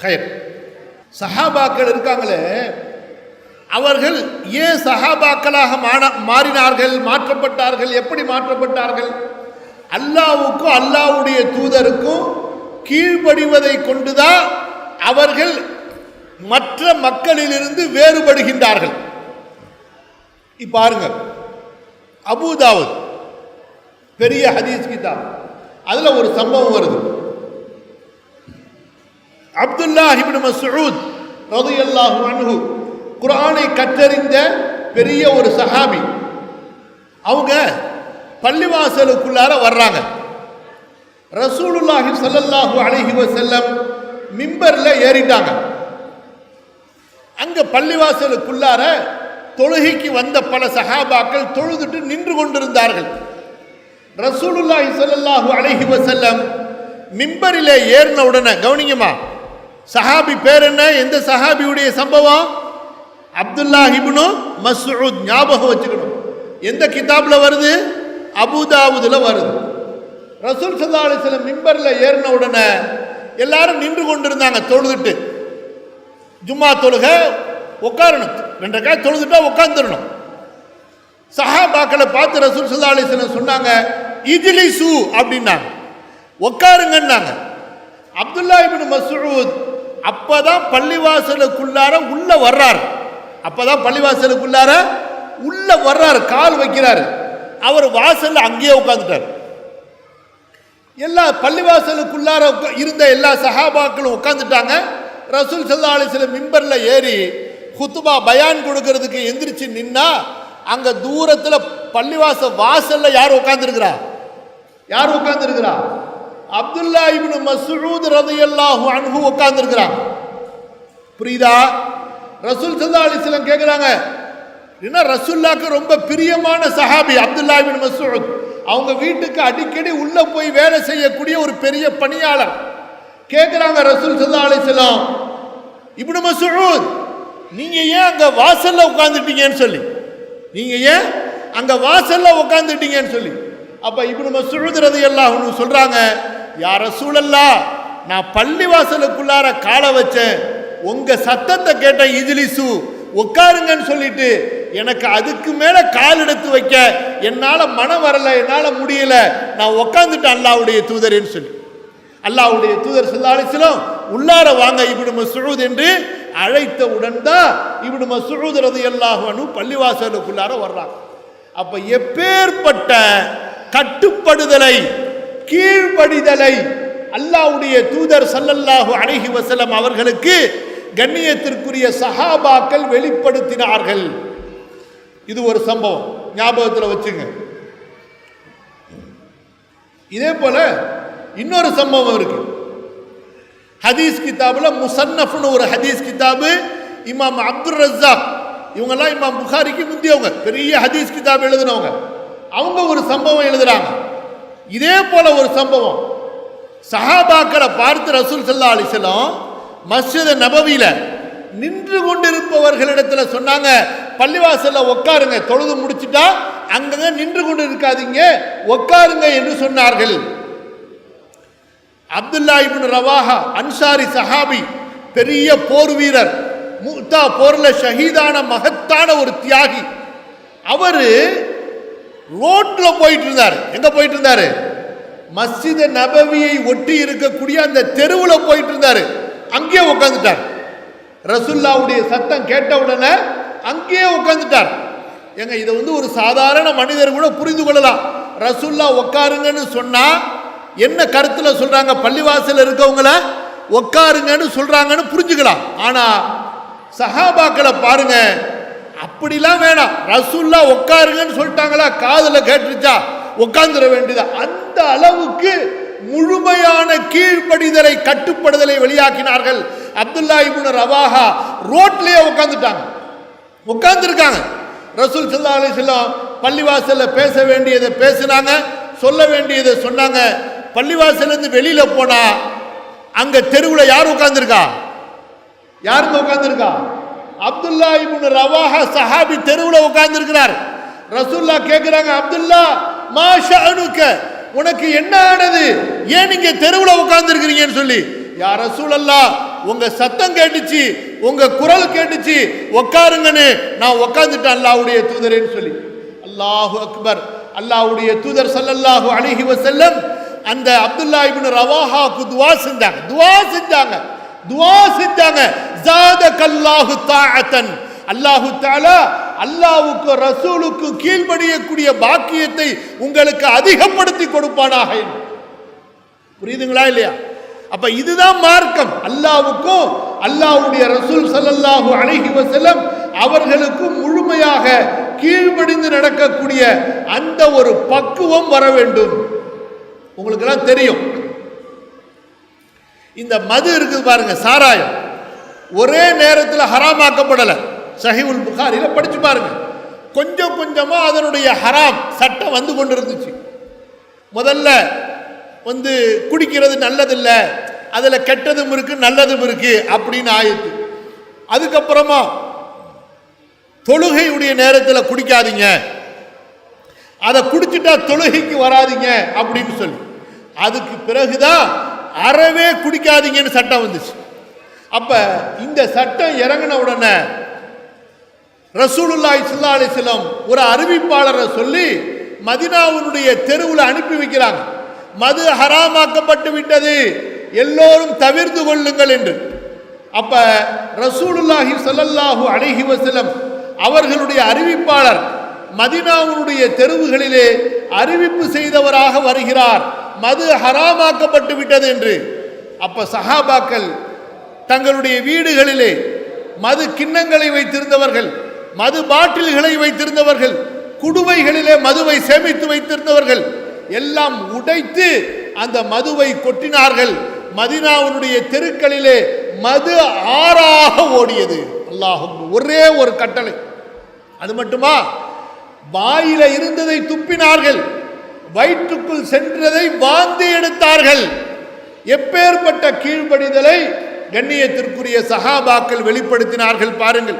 ஹைர். சஹாபாக்கள் இருக்காங்களே, அவர்கள் ஏன் சஹாபாக்களாக மாறினார்கள், மாற்றப்பட்டார்கள்? எப்படி மாற்றப்பட்டார்கள்? அல்லாஹ்வுக்கும் அல்லாஹ்வுடைய தூதருக்கும் கீழ்ப்படிவதை கொண்டுதான் அவர்கள் மற்ற மக்களிலிருந்து வேறுபடுகின்றார்கள். இப்ப பாருங்க, அபூதாவுத் பெரிய ஹதீஸ் கிதாப், அதுல ஒரு சம்பவம் வருது. அப்துல்லாஹ் இப்னு மஸ்ஊத் ரலியல்லாஹு அன்ஹு குர்ஆனை கற்றறிந்த பெரிய ஒரு சஹாபி. அவங்க பள்ளிவாசலுக்குள்ளார வர்றாங்க. ரசூலுல்லாஹி ஸல்லல்லாஹு அலைஹி வஸல்லம் மிம்பர்ல ஏறிட்டாங்க. அங்க பள்ளிவாசலுக்குள்ளார தொழுகைக்கு வந்த பல சஹாபாக்கள் தொழுதுட்டு நின்று கொண்டிருந்தார்கள். ரசூலுல்லாஹி ஸல்லல்லாஹு அலைஹி வஸல்லம் மிம்பரிலே ஏறின உடனே, கவனிங்கம்மா, சஹாபி பேர் என்ன? எந்த சஹாபியுடைய சம்பவம்? அப்துல்லாஹ் இப்னு மஸ்ஊத். ஞாபகம் வச்சுக்கணும். எந்த கிதாப்ல வருது? அபூதாவுதுல வருது. ரசூல் ஸல்லல்லாஹு அலைஹி வஸல்லம் மிம்பர்ல ஏறின உடனே எல்லாரும் நின்று கொண்டிருந்தாங்க தொழுதுட்டு. ஜும்மா தொழுக உட்காரணும், 2 ரக்காத் தொழுதுட்டா உட்கார்ந்துடணும். சஹாபாக்களை பார்த்து ரசூல் ஸல்லல்லாஹு அலைஹி வஸல்லம் சொன்னாங்க, இஜ்லிசு அப்படின்னாங்க, உட்காருங்கன்னாங்க. அப்துல்லாஹ் இப்னு மஸ்ஊத் அப்பதான் பள்ளிவாசலுக்குள்ளார உள்ள வர்றாரு. கால் வைக்கிறாரு. அவர் வாசல்ல அங்கேயே உட்கார்ந்துட்டார். எல்லா பள்ளிவாசலுக்குள்ளார இருந்த எல்லா சஹாபாக்களும் உட்கார்ந்துட்டாங்க. ரசூல் ஸல்லல்லாஹு அலைஹி வஸல்லம் மிம்பர்ல ஏறி குத்துபா பயான் கொடுக்கிறதுக்கு எந்திரிச்சு நின்னா, அங்க தூரத்துல பள்ளிவாச வாசல்ல யார் உட்கார்ந்துருக்கிறா? அப்துல்லாஹ் இப்னு மஸ்ஊத் ரலியல்லாஹு அன்ஹு உட்கார்ந்துருக்கிறாங்க. புரியுதா? ரசூல் ஸல்லல்லாஹு அலைஹி வஸல்லம் கேக்குறாங்க, என்ன ரசூலுல்லாஹ்க்கு ரொம்ப பிரியமான சஹாபி அப்துல்லாஹ் இப்னு மஸ்ஊத், அவங்க வீட்டுக்கு அடிக்கடி உள்ள போய் வேலை செய்யக்கூடிய ஒரு பெரிய பணியாளர். கேக்குறாங்க ரசூல் ஸல்லல்லாஹு அலைஹி வஸல்லம், இப்னு மஸ்ஊத், நீங்க ஏன் அங்க வாசல்ல உட்கார்ந்துட்டீங்கன்னு சொல்லி. அப்ப இப்னு மஸ்ஊத் ரலியல்லாஹு அன்ஹு சொல்றாங்க, யா ரசூலல்லாஹ், நான் பள்ளி வாசலுக்குள்ளார காலை வச்சேன், உங்க சத்தத்தை கேட்ட, இஜ்லிசு உட்காருங்கன்னு சொல்லிட்டு எனக்கு அதுக்கு மேல கால் எடுத்து வைக்க என்னால மனம் வரல, என்னால முடியல, நான் உட்கார்ந்துட்டேன் அல்லாஹ்வுடைய தூதரேன்னு சொல்லி. அல்லாஹ்வுடைய தூதர் ஸல்லல்லாஹு அலைஹி வஸல்லம் உள்ளார வாங்க இப்னு மஸ்ஊத் என்று அழைத்தவுடன் தான் இப்னு மஸ்ஊத் ரலியல்லாஹு அன்ஹு பள்ளிவாசலுக்குள்ளார வர்றாங்க. அப்ப எப்பேற்பட்ட கட்டுப்படுதலை, கீழ்ப்படிதலை அல்லாஹ்வுடைய தூதர் ஸல்லல்லாஹு அலைஹி வஸல்லம் அவர்களுக்கு கண்ணியத்திற்குரிய சஹாபாக்கள் வெளிப்படுத்தினார்கள். இது ஒரு சம்பவம், ஞாபகத்தில் வச்சுங்க. இதே போல இன்னொரு சம்பவம் இருக்கு. ஹதீஸ் கிதாபுல முஸன்னஃப்னு ஒரு ஹதீஸ் கிதாபு, இமாம் அப்துர் ரஸாக், இவங்கெல்லாம் இமாம் புகாரிக்கு முந்தியவங்க, பெரிய ஹதீஸ் கிதாப் எழுதினவங்க. அவங்க ஒரு சம்பவம் எழுதுறாங்க. இதே போல ஒரு சம்பவம், சஹாபாக்களை பார்த்து ரசூல் ஸல்லல்லாஹு அலைஹி வஸல்லம் மஸ்ஜித் நபவியில நின்று கொண்டிருப்பவர்களிடத்துல சொன்னாங்க, பள்ளிவாசல்ல உட்காருங்க, தொழுது முடிச்சுட்டா அங்கங்க நின்று கொண்டு இருக்காதீங்க, உட்காருங்க என்று சொன்னார்கள். அப்துல்லாஹ் இப்னு ரவாஹா அன்சாரி சஹாபி, பெரிய போர் வீரர், முத்தா போர்ல ஷஹீதான மகத்தான ஒரு தியாகி. அவரு ரோட்ல போயிட்டு இருந்தாரு. எங்க போயிட்டு இருந்தாரு? மஸ்ஜித் நபவியை ஒட்டி இருக்கக்கூடிய அந்த தெருவில் போயிட்டு இருந்தாரு. அங்கேயே உட்கார்ந்துட்டார். ரசூலுல்லாஹ்வுடைய சத்தம் கேட்ட உடனே அங்கேயே உட்கார்ந்துட்டார். ஏங்க, இதை ஒரு சாதாரண மனிதர் கூட புரிந்து கொள்ளலாம். ரசூலுல்லாஹ் உட்காருங்கன்னு சொன்னா என்ன கருத்துல சொல்றாங்க? பள்ளிவாசல் இருக்கவங்கள உட்காருங்கன்னு சொல்றாங்கன்னு புரிஞ்சுக்கலாம். ஆனா சஹாபாக்களை பாருங்க, அப்படிலாம் வேணாம். ரசூலுல்லாஹ் உட்காருங்கன்னு சொல்லிட்டாங்களா, காதுல கேட்டுருச்சா, உட்கார்ந்துட வேண்டியதா. அந்த அளவுக்கு முழுமையான கீழ்ப்படிதலை, கட்டுப்படுதலை வெளியாக்கினார்கள். அப்துல்லாஹ் இப்னு ரவாஹா ரோட்லயே உட்கார்ந்துருக்காங்க. ரசூல் ஸல்லல்லாஹு அலைஹி வஸல்லம் பள்ளிவாசல்ல பேச வேண்டியதை பேசினாங்க, சொல்ல வேண்டியதை சொன்னாங்க. பள்ளிவாசல்ல இருந்து வெளியில போனா அங்க தெருவில் யார் உட்கார்ந்துருக்கா? அப்துல்லாஹ் இப்னு ரவாஹா சஹாபி தெருவில் உட்கார்ந்துருக்கிறார். ரசூலுல்லாஹ் கேட்கிறாங்க, அப்துல்லாஹ் மா ஷஅனுக, உனக்கு என்ன ஆனது, ஏன் நீங்க தெருவில் உட்கார்ந்துருக்கிறீங்கன்னு சொல்லி. யா ரசூலல்லாஹ், உங்க சத்தம் கேட்டுச்சு, உங்க குரல் கேட்டுச்சு, உட்காருங்கன்னு நான் உட்கார்ந்துட்டேன் அல்லாஹ்வுடைய தூதரேன்னு சொல்லி. அல்லாஹு அக்பர். அல்லாஹ்வுடைய தூதர் ஸல்லல்லாஹு அலைஹி வஸல்லம் அந்த அப்துல்லா இப்னு ரவாஹாக்கு துஆ செஞ்சாங்க. ஜாதகல்லாஹு தாஅத்தன். அல்லாஹு தஆலா அல்லாஹ்வுக்கு ரசூலுக்கு கீழ்ப்படியக்கூடிய பாக்கியத்தை உங்களுக்கு அதிகப்படுத்தி கொடுப்பானாக. புரியுதுங்களா இல்லையா? அப்ப இதுதான் மார்க்கம். அல்லாஹ்வுக்கும் அல்லாஹ்வுடைய ரசூல் ஸல்லல்லாஹு அலைஹி வஸல்லம் அவர்களுக்கும் முழுமையாக கீழ்ப்படிந்து நடக்கக்கூடிய அந்த ஒரு பக்குவம் வர வேண்டும். உங்களுக்கு எல்லாம் தெரியும், இந்த மது இருக்குது பாருங்க, சாராயம் ஒரே நேரத்தில் ஹராமாக்கப்படல. சஹீஹுல் புகாரில படிச்சு பாருங்க. கொஞ்சம் கொஞ்சமா அதனுடைய ஹராம் சட்டம் வந்து கொண்டிருந்துச்சு. முதல்ல குடிக்கிறது நல்லதில்ல, அதுல கெட்டதும் இருக்கு நல்லதும் இருக்கு அப்படின்னு ஆயிடுச்சு. அதுக்கப்புறமா தொழுகையுடைய நேரத்தில் குடிக்காதீங்க, அதை குடிச்சிட்டா தொழுகைக்கு வராதிங்க அப்படின்னு சொல்லி, அதுக்கு பிறகுதான் அறவே குடிக்காதீங்கன்னு சட்டம் வந்துச்சு. அப்ப இந்த சட்டம் இறங்கின உடனே ரசூலுல்லாஹி ஸல்லல்லாஹு அலைஹி வஸல்லம் ஒரு அறிவிப்பாளரை சொல்லி மதீனாவுடைய தெருவில் அனுப்பி வைக்கிறாங்க. மது ஹராமாக்கப்பட்டு விட்டது, எல்லோரும் தவிர்த்து கொள்ளுங்கள் என்று. அப்ப ரசூலுல்லாஹி ஸல்லல்லாஹு அலைஹி வஸல்லம் அவர்களுடைய அறிவிப்பாளர் மதீனாவுடைய தெருவுகளிலே அறிவிப்பு செய்தவராக வருகிறார், மது ஹராமாக்கப்பட்டு விட்டது என்று. அப்ப சஹாபாக்கள் தங்களுடைய வீடுகளிலே மது கிண்ணங்களை வைத்திருந்தவர்கள், மது பாட்டில்களை வைத்திருந்தவர்கள், குடுவைகளிலே மதுவை சேமித்து வைத்திருந்தவர்கள் எல்லாம் உடைத்து அந்த மதுவை கொட்டினார்கள். மதீனாவுடைய தெருக்களிலே மது ஆறாக ஓடியது. அல்லாஹ், ஒரே ஒரு கட்டளை. அது மட்டுமா, வாயில இருந்ததை துப்பினார்கள், வயிற்றுக்குள் சென்றதை வாந்தி எடுத்தார்கள். எப்பேற்பட்ட கீழ்ப்படிதலை கண்ணியத்திற்குரிய சஹாபாக்கள் வெளிப்படுத்தினார்கள் பாருங்கள்.